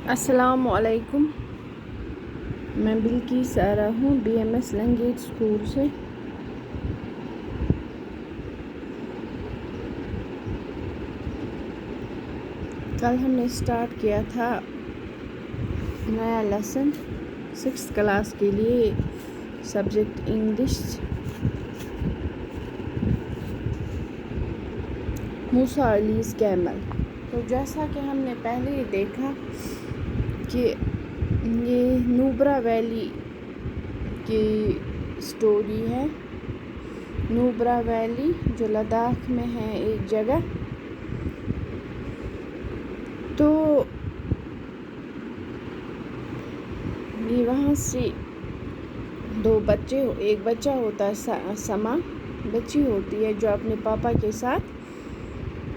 السلام علیکم، میں بلقیس آرا ہوں BMS لنگیٹ اسکول سے۔ کل ہم نے اسٹارٹ کیا تھا نیا لیسن 6th کلاس کے لیے، سبجیکٹ انگلش، موسیٰ علیز کیمل۔ تو جیسا کہ ہم نے پہلے ہی دیکھا کہ یہ نوبرا ویلی کی سٹوری ہے۔ نوبرا ویلی جو لداخ میں ہے ایک جگہ، تو یہ وہاں سے دو بچے، ایک بچہ ہوتا ہے سما، بچی ہوتی ہے جو اپنے پاپا کے ساتھ،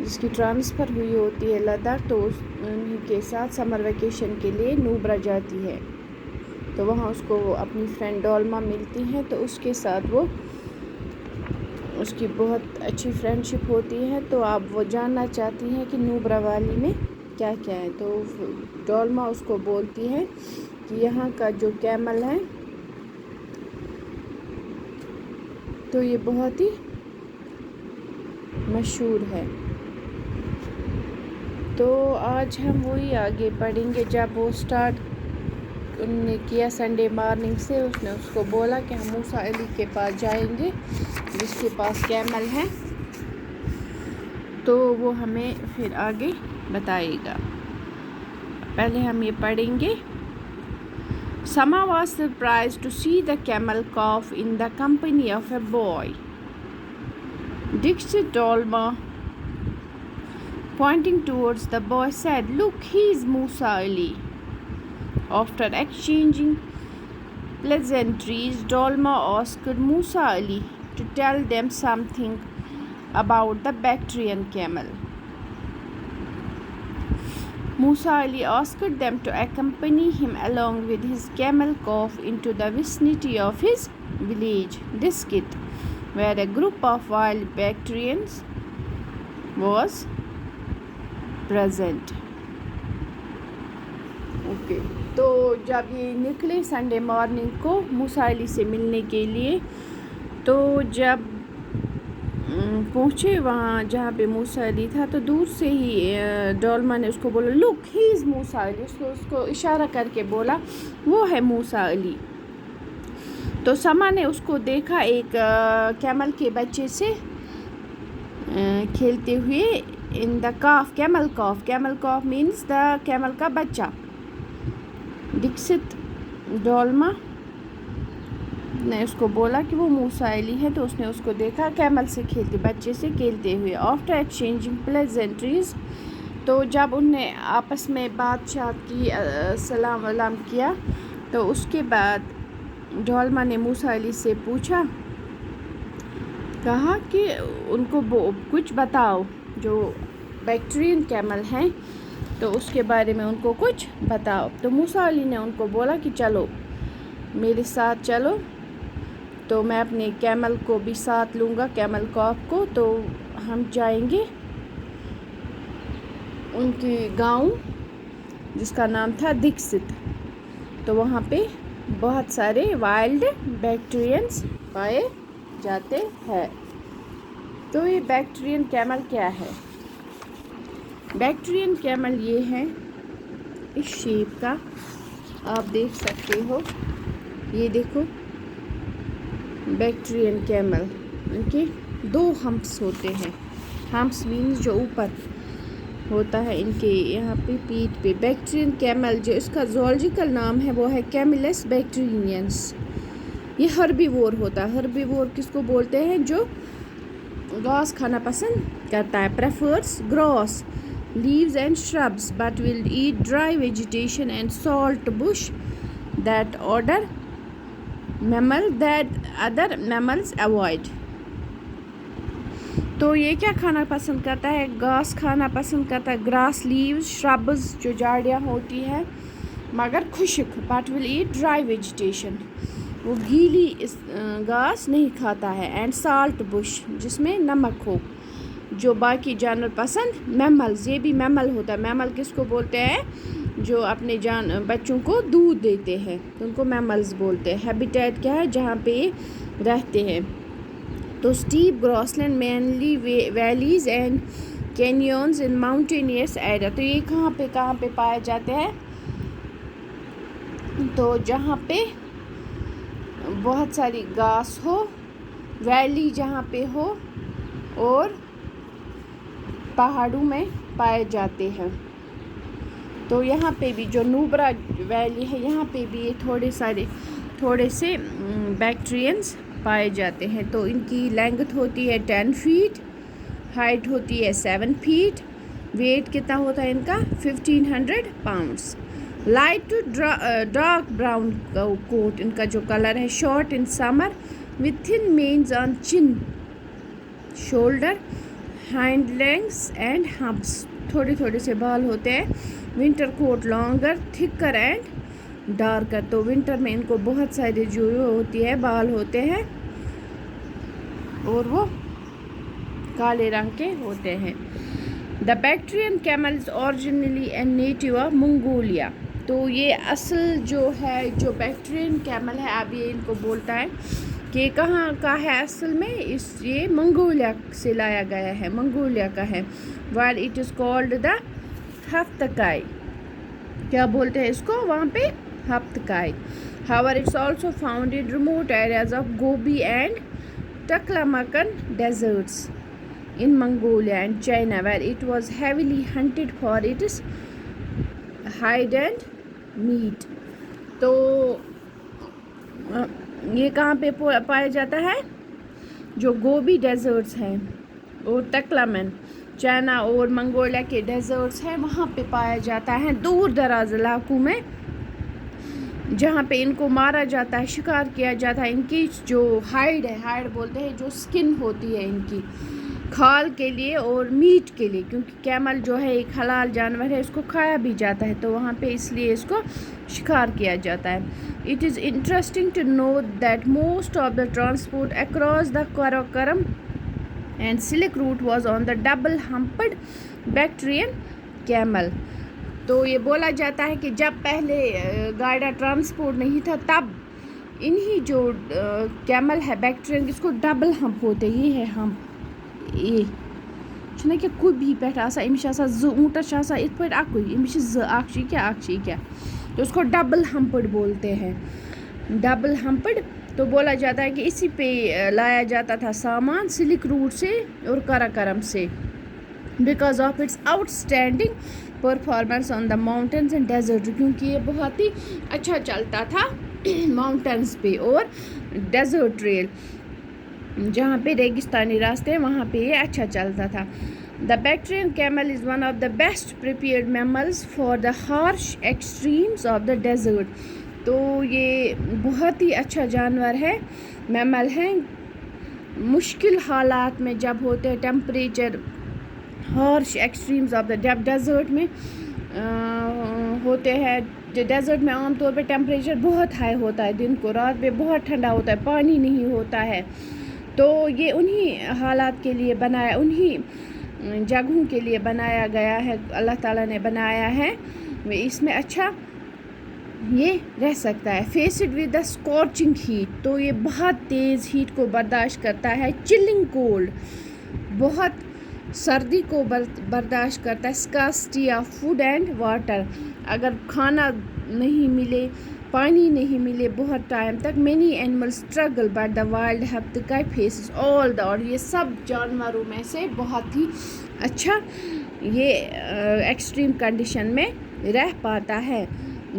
جس کی ٹرانسفر ہوئی ہوتی ہے لداخ، تو انہی کے ساتھ سمر ویکیشن کے لیے نوبرا جاتی ہے۔ تو وہاں اس کو اپنی فرینڈ ڈولما ملتی ہے، تو اس کے ساتھ اس کی بہت اچھی فرینڈ شپ ہوتی ہے۔ تو اب وہ جاننا چاہتی ہیں کہ نوبرا ویلی میں کیا کیا ہے۔ تو ڈولما اس کو بولتی ہے کہ یہاں کا جو کیمل ہے تو یہ بہت ہی مشہور ہے۔ تو آج ہم وہی آگے پڑھیں گے۔ جب وہ اسٹارٹ انہوں نے کیا سنڈے مارننگ سے، اس نے اس کو بولا کہ ہم موسیٰ علی کے پاس جائیں گے جس کے پاس کیمل ہے، تو وہ ہمیں پھر آگے بتائے گا۔ پہلے ہم یہ پڑھیں گے۔ Sama was surprised to see the camel calf in the company of a boy. Dixit Dolma, pointing towards the boy, said, "Look, he is Musa Ali." After exchanging pleasantries, Dolma asked Musa Ali to tell them something about the Bactrian camel. Musa Ali asked them to accompany him along with his camel calf into the vicinity of his village, Dixit, where a group of wild Bactrians was present. تو جب یہ نکلے Sunday morning کو موسیٰ علی سے ملنے کے لیے، تو جب پہنچے وہاں جہاں پہ موسیٰ علی تھا، تو دور سے ہی ڈولما نے اس کو بولا، "لک، ہی از موسیٰ علی." اس کو اشارہ کر کے بولا وہ ہے موسیٰ علی۔ تو سما نے اس کو دیکھا ایک کیمل کے بچے سے کھیلتے ہوئے، ان دا کاف، کیمل کاف مینز دا کیمل کا بچہ۔ ڈکسٹ ڈولما نے اس کو بولا کہ وہ موسیٰ علی ہے، تو اس نے اس کو دیکھا کیمل سے بچے سے کھیلتے ہوئے۔ آفٹر ایکسچینجنگ پلیزنٹریز، تو جب انہوں نے آپس میں بات کی، سلام ولام کیا، تو اس کے بعد ڈولما نے موسیٰ علی سے پوچھا، کہا کہ ان کو کچھ بتاؤ جو بیکٹرین کیمل ہیں، تو اس کے بارے میں ان کو کچھ بتاؤ۔ تو موسیٰ علی نے ان کو بولا کہ چلو میرے ساتھ چلو، تو میں اپنے کیمل کو بھی ساتھ لوں گا، کیمل کاف کو، تو ہم جائیں گے ان کے گاؤں جس کا نام تھا دکست۔ تو وہاں پہ بہت سارے وائلڈ بیکٹیرینز پائے جاتے ہیں۔ تو یہ بیکٹیرین کیمل کیا ہے؟ بیکٹیرین کیمل یہ ہے اس شیپ کا، آپ دیکھ سکتے ہو، یہ دیکھو بیکٹیرین کیمل، ان کے دو ہمپس ہوتے ہیں۔ ہمپس مینز جو اوپر ہوتا ہے ان کے یہاں پہ پیٹھ پہ۔ بیکٹیرین کیمل جو اس کا زوالوجیکل نام ہے وہ ہے کیملس بیکٹیرینس۔ یہ ہربیوور ہوتا ہے۔ ہربیوور کس کو بولتے ہیں؟ جو گھاس کھانا پسند کرتا ہے، prefers grass, leaves and shrubs, but will eat dry vegetation and salt bush that other mammals avoid. تو یہ کیا کھانا پسند کرتا ہے؟ گھاس کھانا پسند کرتا ہے، گراس، لیوز، شربز جو جھاڑیاں ہوتی ہیں مگر خشک، but will eat dry vegetation، وہ گیلی گھاس نہیں کھاتا ہے، اینڈ سالٹ بش جس میں نمک ہو، جو باقی جانور پسند، میملز، یہ بھی میمل ہوتا ہے۔ میمل کس کو بولتے ہیں؟ جو اپنے بچوں کو دودھ دیتے ہیں، تو ان کو میملز بولتے ہیں۔ ہیبیٹیٹ کیا ہے؟ جہاں پہ یہ رہتے ہیں۔ تو steppe grassland mainly valleys and canyons in mountainous area, تو یہ کہاں پہ پائے جاتے ہیں؟ تو جہاں پہ بہت ساری گھاس ہو، ویلی جہاں پہ ہو، اور پہاڑوں میں پائے جاتے ہیں۔ تو یہاں پہ بھی جو نوبرا ویلی ہے، یہاں پہ بھی یہ تھوڑے سے بیکٹیرینز پائے جاتے ہیں۔ تو ان کی لینگتھ ہوتی ہے 10 فیٹ، ہائٹ ہوتی ہے 7 فیٹ، ویٹ کتنا ہوتا ہے ان کا 1500 pounds. Light to dark brown coat, ان کا جو کلر ہے، short in summer with thin manes on chin, shoulder, hind legs and humps، تھوڑے سے بال ہوتے ہیں۔ Winter coat longer thicker and darker, تو ونٹر میں ان کو بہت سارے جو ہوتی ہے بال ہوتے ہیں اور وہ کالے رنگ کے ہوتے ہیں۔ The Bactrian camel is originally a native of Mongolia, تو یہ اصل جو ہے جو بیکٹرین کیمل ہے، اب یہ ان کو بولتا ہے کہ کہاں کا ہے اصل میں، یہ منگولیا سے لایا گیا ہے، منگولیا کا ہے۔ while it is called the ہفتکائی، کیا بولتے ہیں اس کو وہاں پہ؟ ہفتکائی۔ however it's also found in remote areas of Gobi and Taklamakan deserts in Mongolia and China where it was heavily hunted for its hide and meat۔ تو یہ کہاں پہ پایا جاتا ہے؟ جو گوبی ڈیزرٹس ہیں اور تکلامن، چائنا اور منگولیا کے ڈیزرٹس ہیں، وہاں پہ پایا جاتا ہے، دور دراز علاقوں میں جہاں پہ ان کو مارا جاتا ہے، شکار کیا جاتا ہے۔ ان کی جو ہائڈ ہے، ہائڈ بولتے ہیں جو سکن ہوتی ہے ان کی، کھال کے لیے اور میٹ کے لیے، کیونکہ کیمل جو ہے ایک حلال جانور ہے، اس کو کھایا بھی جاتا ہے، تو وہاں پہ اس لیے اس کو شکار کیا جاتا ہے۔ It is interesting to note that most of the transport across the Karakoram and Silk Route was on the double-humped Bactrian camel۔ تو یہ بولا جاتا ہے کہ جب پہلے گاڑیاں ٹرانسپورٹ نہیں تھا، تب انہی جو کیمل ہے بیکٹرین، اس کو ڈبل ہمپ ہوتے، یہ ہے ہمپ، یہ چھُنہ کہ کُبی پٮ۪ٹھ آسان، أمِس چھِ آسان زٕ، اونٹس چھِ آسان یِتھ پٲٹھۍ اَکُے، أمِس چھِ زٕ، اکھ چھِ کیٛاہ تو اس کو ڈبل ہمپڈ بولتے ہیں، ڈبل ہمپڈ۔ تو بولا جاتا ہے کہ اسی پہ لایا جاتا تھا سامان سلک روٹ سے اور کراکرم سے، because of its outstanding performance on the mountains and desert, کیونکہ یہ بہت ہی اچھا چلتا تھا ماؤنٹینس پہ اور ڈیزرٹ ٹریل، جہاں پہ ریگستانی راستے ہیں وہاں پہ یہ اچھا چلتا تھا۔ The Bactrian camel is one of the best prepared mammals for the harsh extremes of the desert۔ تو یہ بہت ہی اچھا جانور ہے، میمل ہے، مشکل حالات میں جب ہوتے ہیں، temperature harsh extremes of the, جب ڈیزرٹ میں ہوتے ہیں، ڈیزرٹ میں عام طور پہ ٹیمپریچر بہت ہائی ہوتا ہے، دن کو رات میں بہت ٹھنڈا ہوتا ہے، پانی نہیں ہوتا ہے، تو یہ انہی حالات کے لیے بنایا، انہی جگہوں کے لیے بنایا گیا ہے، اللہ تعالیٰ نے بنایا ہے، اس میں اچھا یہ رہ سکتا ہے۔ فیسڈ ود دا اسکارچنگ ہیٹ، تو یہ بہت تیز ہیٹ کو برداشت کرتا ہے، چلنگ کولڈ، بہت سردی کو برداشت کرتا ہے، اسکاسٹی آف فوڈ اینڈ واٹر، اگر کھانا نہیں ملے، پانی نہیں ملے بہت ٹائم تک، many animal struggle but the wild khavtgai faces all the, اور یہ سب جانوروں میں سے بہت ہی اچھا یہ ایکسٹریم کنڈیشن میں رہ پاتا ہے۔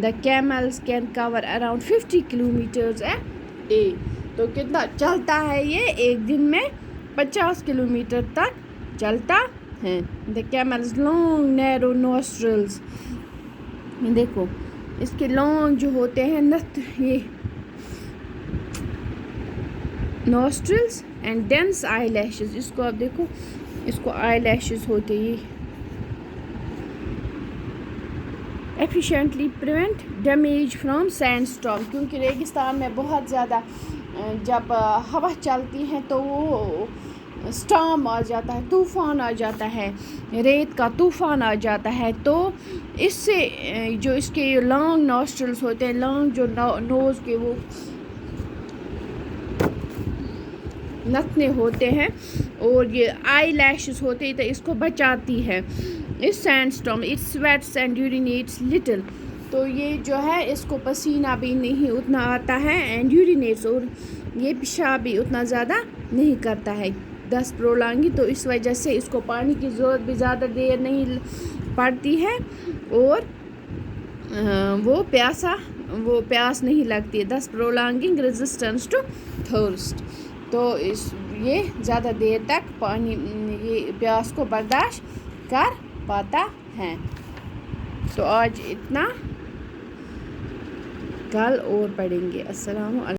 The camels can cover around 50 kilometres a day, تو کتنا چلتا ہے یہ ایک دن میں؟ 50 کلومیٹر تک چلتا ہے۔ دا کیملز لانگ نیرو نوسٹرلز، دیکھو اس کے لانگ جو ہوتے ہیں یہ نوسٹرلز اینڈ ڈینس آئی لیشز، اس کو اب دیکھو، اس کو آئی لیشز ہوتے، یہ efficiently prevent damage from send storm, کیونکہ ریگستان میں بہت زیادہ جب ہوا چلتی ہیں تو وہ اسٹارم آ جاتا ہے، طوفان آ جاتا ہے، ریت کا طوفان آ جاتا ہے، تو اس سے جو اس کے لانگ نوسٹرلز ہوتے ہیں، لانگ جو نوز کے وہ نتنے ہوتے ہیں اور یہ آئی لیشز ہوتے ہیں، تو اس کو بچاتی ہے. اس sand storm it sweats and urinates little. تو یہ جو ہے اس کو پسینہ بھی نہیں اتنا آتا ہے اینڈ یورینیٹس، اور یہ پیشاب بھی اتنا زیادہ نہیں کرتا ہے. ڈسٹ پرولانگی، تو اس وجہ سے اس کو پانی کی ضرورت بھی زیادہ دیر نہیں پڑتی ہے اور وہ پیاس نہیں لگتی ہے. دس پرولانگنگ ریزسٹنس ٹو تھرسٹ. تو یہ زیادہ دیر تک پانی یہ پیاس کو برداشت کر پاتا ہے. تو آج اتنا، کل اور پڑھیں گے. السلام علیکم.